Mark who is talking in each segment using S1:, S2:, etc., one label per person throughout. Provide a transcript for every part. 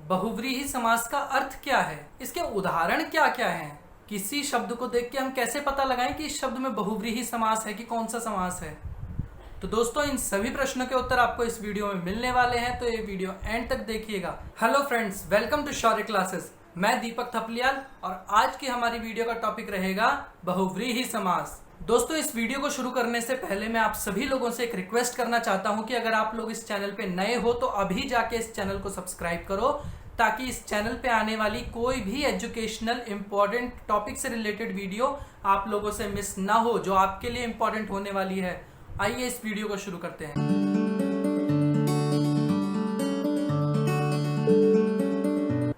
S1: बहुव्रीहि समास का अर्थ क्या है, इसके उदाहरण क्या क्या हैं? किसी शब्द को देख के हम कैसे पता लगाएं कि इस शब्द में बहुव्रीहि समास है कि कौन सा समास है? तो दोस्तों इन सभी प्रश्नों के उत्तर आपको इस वीडियो में मिलने वाले हैं, तो ये वीडियो एंड तक देखिएगा। Hello friends, welcome to Shaurya classes. मैं दीपक थपलियाल और आज की हमारी वीडियो का टॉपिक रहेगा बहुव्रीहि समास। दोस्तों इस वीडियो को शुरू करने से पहले मैं आप सभी लोगों से एक रिक्वेस्ट करना चाहता हूं कि अगर आप लोग इस चैनल पे नए हो तो अभी जाके इस चैनल को सब्सक्राइब करो, ताकि इस चैनल पे आने वाली कोई भी एजुकेशनल इंपॉर्टेंट टॉपिक से रिलेटेड वीडियो आप लोगों से मिस ना हो, जो आपके लिए इंपॉर्टेंट होने वाली है। आइए इस वीडियो को शुरू करते हैं।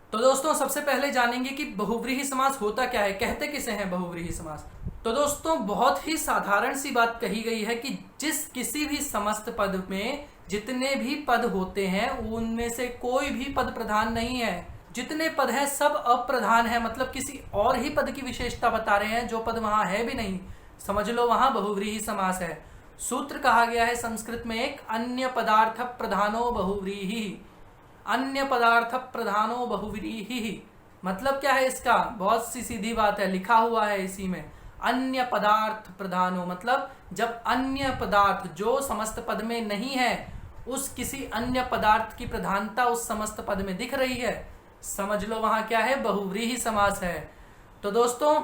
S1: तो दोस्तों सबसे पहले जानेंगे कि बहुव्रीहि समास होता क्या है, कहते किसे हैं बहुव्रीहि समास। तो दोस्तों बहुत ही साधारण सी बात कही गई है कि जिस किसी भी समस्त पद में जितने भी पद होते हैं उनमें से कोई भी पद प्रधान नहीं है। जितने पद हैं सब अप्रधान है, मतलब किसी और ही पद की विशेषता बता रहे हैं जो पद वहां है भी नहीं। समझ लो वहां बहुव्रीहि समास है। सूत्र कहा गया है संस्कृत में एक, अन्य पदार्थ प्रधानो बहुव्रीहि। अन्य पदार्थ प्रधानो बहुव्रीहि मतलब क्या है इसका? बहुत सी सीधी बात है, लिखा हुआ है इसी में। अन्य पदार्थ प्रधानो मतलब जब अन्य पदार्थ जो समस्त पद में नहीं है उस किसी अन्य पदार्थ की प्रधानता उस समस्त पद में दिख रही है, समझ लो वहां क्या है? बहुव्रीहि समास है। तो दोस्तों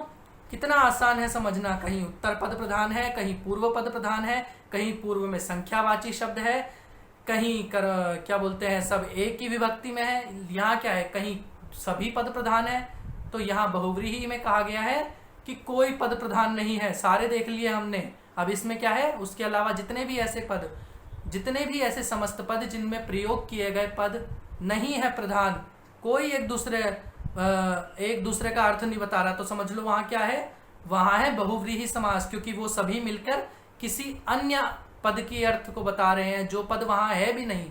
S1: कितना आसान है समझना। कहीं उत्तर पद प्रधान है, कहीं पूर्व पद प्रधान है, कहीं पूर्व में संख्यावाची शब्द है, कहीं क्या बोलते हैं सब एक ही विभक्ति में है। यहाँ क्या है? कहीं सभी पद प्रधान है। तो यहाँ बहुव्रीहि में कहा गया है कि कोई पद प्रधान नहीं है, सारे देख लिए हमने। अब इसमें क्या है? उसके अलावा जितने भी ऐसे समस्त पद जिनमें प्रयोग किए गए पद नहीं है प्रधान, कोई एक दूसरे का अर्थ नहीं बता रहा, तो समझ लो वहां क्या है? वहां है बहुव्रीहि समास, क्योंकि वो सभी मिलकर किसी अन्य पद के अर्थ को बता रहे हैं जो पद वहां है भी नहीं।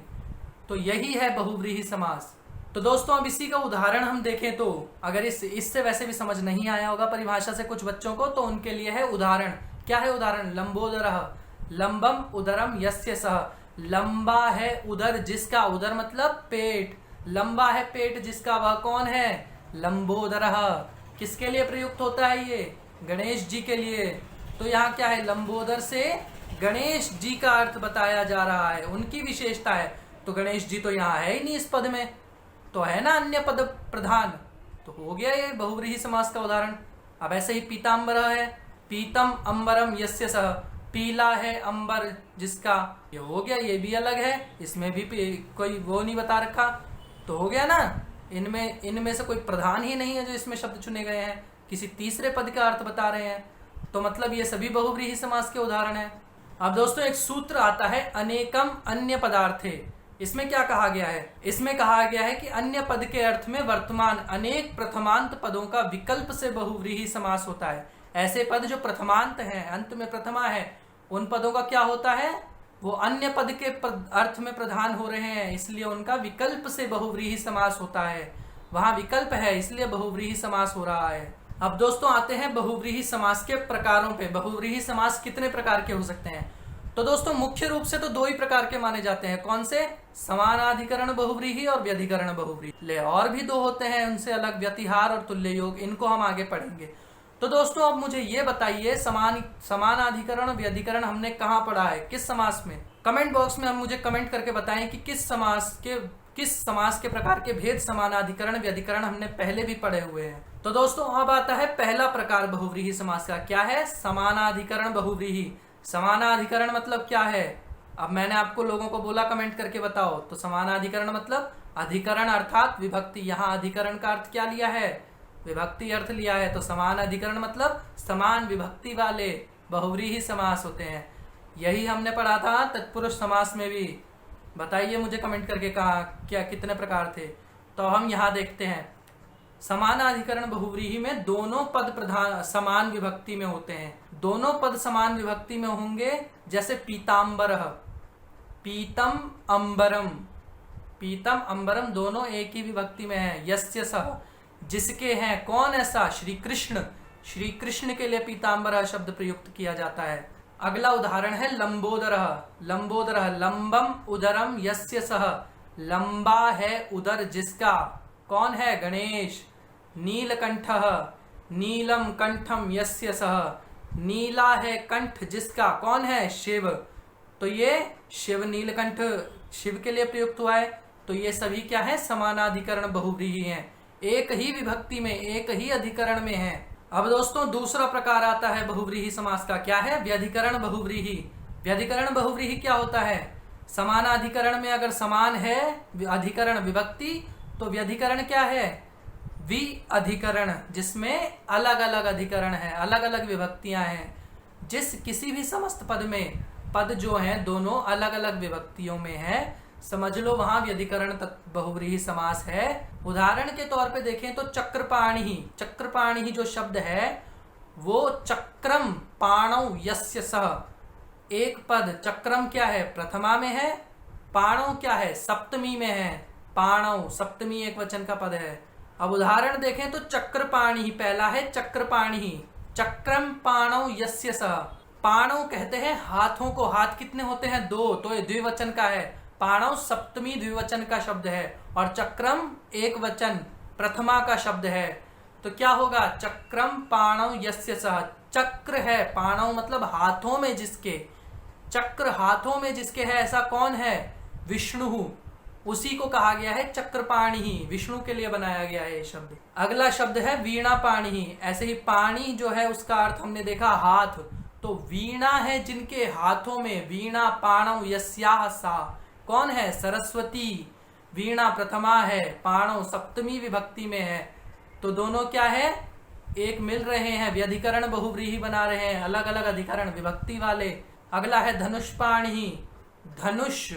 S1: तो यही है बहुव्रीहि समास। तो दोस्तों अब इसी का उदाहरण हम देखें तो अगर इससे वैसे भी समझ नहीं आया होगा परिभाषा से कुछ बच्चों को, तो उनके लिए है उदाहरण। क्या है उदाहरण? लंबोदरः लंबम उदरम यस्य सः। लंबा है उदर जिसका, उदर मतलब पेट, लंबा है पेट जिसका, वह कौन है? लंबोदरः। किसके लिए प्रयुक्त होता है ये? गणेश जी के लिए। तो यहाँ क्या है? लंबोदर से गणेश जी का अर्थ बताया जा रहा है, उनकी विशेषता है। तो गणेश जी तो यहाँ है ही नहीं इस पद में, तो है ना अन्य पद प्रधान। तो हो गया ये बहुव्रीहि समास का उदाहरण। अब ऐसे ही पीताम्बरः है, पीतम अंबरम यस्य सः। पीला है अंबर जिसका, ये हो गया, ये भी अलग है, इसमें भी कोई वो नहीं बता रखा। तो हो गया ना, इनमें से कोई प्रधान ही नहीं है जो इसमें शब्द चुने गए हैं, किसी तीसरे पद का अर्थ बता रहे हैं। तो मतलब ये सभी बहुव्रीहि समास के उदाहरण है। अब दोस्तों एक सूत्र आता है अनेकम अन्य पदार्थे। इसमें क्या कहा गया है? इसमें कहा गया है कि अन्य पद के अर्थ में वर्तमान अनेक प्रथमांत पदों का विकल्प से बहुव्रीहि समास होता है। ऐसे पद जो प्रथमांत हैं, अंत में प्रथमा है, उन पदों का क्या होता है? वो अन्य पद के अर्थ में प्रधान हो रहे हैं, इसलिए उनका विकल्प से बहुव्रीहि समास होता है। वहां विकल्प है इसलिए बहुव्रीहि समास हो रहा है। अब दोस्तों आते हैं बहुव्रीहि समास के प्रकारों पे। बहुव्रीहि समास कितने प्रकार के हो सकते हैं? तो दोस्तों मुख्य रूप से तो दो ही प्रकार के माने जाते हैं। कौन से? समानाधिकरण बहुव्रीहि और व्यधिकरण बहुव्रीहि। ले और भी दो होते हैं उनसे अलग, व्यतिहार और तुल्य योग, इनको हम आगे पढ़ेंगे। तो दोस्तों अब मुझे ये बताइए, समानाधिकरण और व्यधिकरण हमने कहाँ पढ़ा है, किस समास में? कमेंट बॉक्स में हम मुझे कमेंट करके बताएं कि किस समास के प्रकार के भेद समानाधिकरण व्यधिकरण हमने पहले भी पढ़े हुए हैं। तो दोस्तों अब आता है पहला प्रकार बहुव्रीहि समास का। क्या है? समानाधिकरण बहुव्रीहि। समानाधिकरण मतलब क्या है? अब मैंने आपको लोगों को बोला कमेंट करके बताओ। तो समानाधिकरण मतलब अधिकरण अर्थात विभक्ति। यहाँ अधिकरण का अर्थ क्या लिया है? विभक्ति अर्थ लिया है। तो समान अधिकरण मतलब समान विभक्ति वाले बहुव्रीहि समास होते हैं। यही हमने पढ़ा था तत्पुरुष समास में भी। बताइए मुझे कमेंट करके क्या कितने प्रकार थे। तो हम यहाँ देखते हैं समानाधिकरण बहुव्रीहि में दोनों पद प्रधान समान विभक्ति में होते हैं। दोनों पद समान विभक्ति में होंगे, जैसे पीताम्बरः, पीतम अंबरम। पीतम अंबरम दोनों एक ही विभक्ति में है। यस्य सः जिसके हैं, कौन ऐसा? श्री कृष्ण। श्री कृष्ण के लिए पीताम्बरः शब्द प्रयुक्त किया जाता है। अगला उदाहरण है लंबोदरः। लंबोदरः लंबम उदरम यस्य सः। लंबा है उदर जिसका, कौन है? गणेश। नीलकंठः, नीलम कंठम यस्य सः, नीला है कंठ जिसका, कौन है? शिव। तो ये शिव नीलकंठ शिव के लिए प्रयुक्त हुआ है। तो ये सभी क्या है? समानाधिकरण बहुव्रीहि हैं, एक ही विभक्ति में, एक ही अधिकरण में है। अब दोस्तों दूसरा प्रकार आता है बहुव्रीहि समास का, क्या है? व्यधिकरण बहुव्रीहि। व्यधिकरण बहुव्रीहि क्या होता है? समानाधिकरण में अगर समान है अधिकरण विभक्ति, तो व्यधिकरण क्या है? विअधिकरण, जिसमें अलग अलग अधिकरण है, अलग अलग विभक्तियां हैं। जिस किसी भी समस्त पद में पद जो हैं दोनों अलग अलग विभक्तियों में है, समझ लो वहां व्यधिकरण बहुव्रीहि समास है। उदाहरण के तौर पे देखें तो चक्रपाणि, चक्रपाणि जो शब्द है वो चक्रम पाणौ यस्य सः, एक पद चक्रम क्या है? प्रथमा में है, पाणौ क्या है? सप्तमी में है। पाणौ सप्तमी एक वचन का पद है। अब उदाहरण देखें तो चक्रपाणि पहला है, चक्रपाणि। चक्रम पाणौ यस्य सः, पाणौ कहते हैं हाथों को, हाथ कितने होते हैं? दो, तो ये द्विवचन का है। पाणौ सप्तमी द्विवचन का शब्द है और चक्रम एक वचन प्रथमा का शब्द है। तो क्या होगा? चक्रम पाणौ यस्य सः, चक्र है, पाणौ मतलब हाथों में जिसके, चक्र हाथों में जिसके है, ऐसा कौन है? विष्णु। उसी को कहा गया है चक्रपाणि, विष्णु के लिए बनाया गया है ये शब्द। अगला शब्द है वीणा पाणि। ऐसे ही पाणि जो है उसका अर्थ हमने देखा हाथ, तो वीणा है जिनके हाथों में, वीणा पाणौ यस्याः सा, कौन है? सरस्वती। वीणा प्रथमा है, पाणौ सप्तमी विभक्ति में है। तो दोनों क्या है? एक मिल रहे हैं, व्यधिकरण बहुव्रीहि बना रहे हैं, अलग अलग अधिकरण विभक्ति वाले। अगला है धनुष्पाणि। धनुष,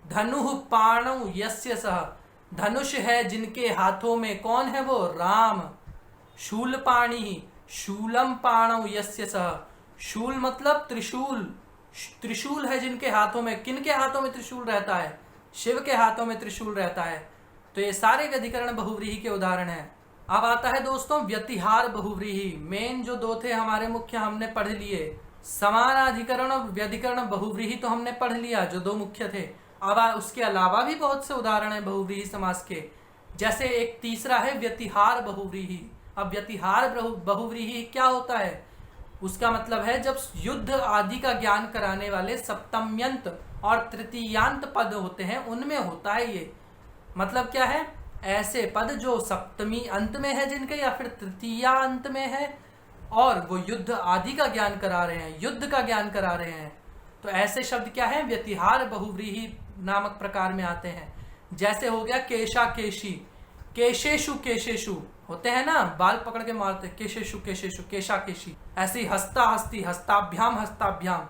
S1: धनुः पाणौ यस्य सः, धनुष है जिनके हाथों में, कौन है वो? राम। शूलपाणि, शूलम पाणौ यस्य सः, शूल मतलब त्रिशूल, त्रिशूल है जिनके हाथों में, किनके हाथों में त्रिशूल रहता है? शिव के हाथों में त्रिशूल रहता है। तो ये सारे व्यधिकरण बहुव्रीहि के उदाहरण हैं। अब आता है दोस्तों व्यतिहार बहुव्रीहि। मेन जो दो थे हमारे मुख्य हमने पढ़ लिए, समानाधिकरण और व्यधिकरण बहुव्रीहि तो हमने पढ़ लिया, जो दो मुख्य थे। अब उसके अलावा भी बहुत से उदाहरण हैं बहुव्रीहि समास के। जैसे एक तीसरा है व्यतिहार बहुव्रीहि। अब व्यतिहार बहुव्रीहि क्या होता है? उसका मतलब है जब युद्ध आदि का ज्ञान कराने वाले सप्तम्यंत और तृतीयांत पद होते हैं, उनमें होता है ये। मतलब क्या है? ऐसे पद जो सप्तमी अंत में है जिनके, या फिर तृतीया अंत में है, और वो युद्ध आदि का ज्ञान करा रहे हैं, युद्ध का ज्ञान करा रहे हैं। तो ऐसे शब्द क्या है? व्यतिहार बहुव्रीहि नामक प्रकार में आते हैं। जैसे हो गया केशा केशी, केशेषु केशेषु होते हैं ना, बाल पकड़ के मारते, केशेषु केशेषु, केशा केशी। ऐसे ही हस्ता हस्ती, हस्ताभ्याम हस्ताभ्याम,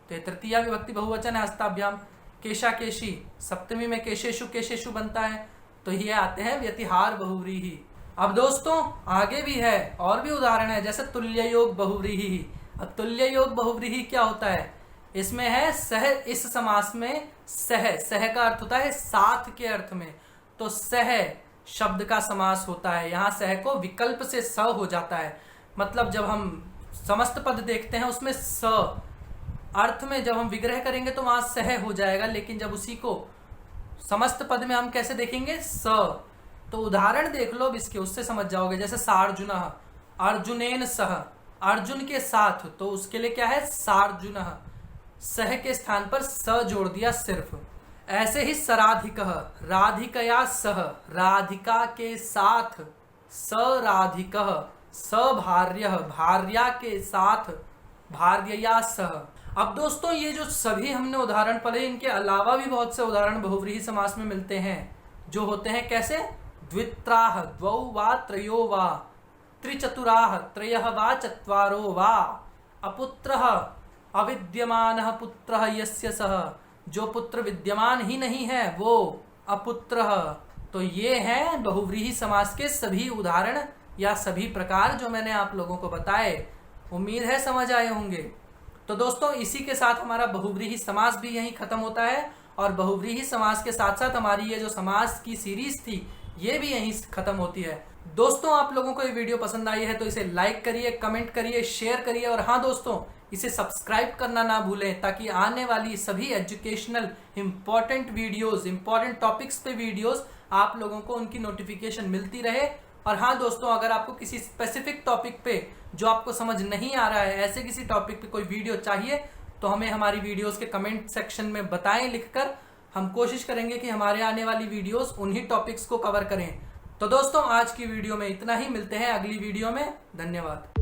S1: तो ये तृतीया विभक्ति बहुवचन है हस्ताभ्याम। केशा केशी सप्तमी में केशेषु केशेषु बनता है। तो ये आते हैं व्यतिहार बहुव्रीहि। अब दोस्तों आगे भी है, और भी उदाहरण है, जैसे तुल्य योग बहुव्रीहि। अब तुल्य योग बहुव्रीहि क्या होता है? इसमें है सह, इस समास में सह, सह का अर्थ होता है साथ के अर्थ में, तो सह शब्द का समास होता है। यहाँ सह को विकल्प से स हो जाता है। मतलब जब हम समस्त पद देखते हैं उसमें स अर्थ में जब हम विग्रह करेंगे तो वहां सह हो जाएगा, लेकिन जब उसी को समस्त पद में हम कैसे देखेंगे? स। तो उदाहरण देख लो इसके, उससे समझ जाओगे। जैसे सार्जुनः, अर्जुनेन सह, अर्जुन के साथ, तो उसके लिए क्या है? सार्जुनः। सह के स्थान पर स जोड़ दिया सिर्फ। ऐसे ही सराधिकः, राधिकया सह, राधिका के साथ, सराधिकः। सभार्यः, भार्या के साथ, भार्यया सह। अब दोस्तों ये जो सभी हमने उदाहरण पढ़े, इनके अलावा भी बहुत से उदाहरण बहुव्रीहि समास में मिलते हैं, जो होते हैं कैसे? द्वित्राः, द्वौ वा त्रयो वा, त्रिचतुराः, त्रयः वा चत्वारो वा, अपुत्रः, अविद्यमानः पुत्रः यस्य सः, जो पुत्र विद्यमान ही नहीं है वो अपुत्रः। तो ये हैं बहुव्रीहि समास के सभी उदाहरण या सभी प्रकार जो मैंने आप लोगों को बताए। उम्मीद है समझ आए होंगे। तो दोस्तों इसी के साथ हमारा बहुव्रीहि समास भी यहीं खत्म होता है, और बहुव्रीहि समास के साथ साथ हमारी ये जो समास की सीरीज थी ये भी यहीं से खत्म होती है। दोस्तों, आप लोगों को ये वीडियो पसंद आई है तो इसे लाइक करिए, कमेंट करिए, शेयर करिए और हाँ दोस्तों, इसे सब्सक्राइब करना ना भूलें ताकि आने वाली सभी educational important videos, important topics पे वीडियोस आप लोगों को उनकी नोटिफिकेशन मिलती रहे। और हाँ दोस्तों, अगर आपको किसी स्पेसिफिक टॉपिक पे जो आपको समझ नहीं आ रहा है, ऐसे किसी टॉपिक पे कोई वीडियो चाहिए तो हमें हमारी वीडियोस के कमेंट सेक्शन में बताएं लिखकर। हम कोशिश करेंगे कि हमारे आने वाली वीडियोस उन्हीं टॉपिक्स को कवर करें। तो दोस्तों, आज की वीडियो में इतना ही। मिलते हैं अगली वीडियो में। धन्यवाद।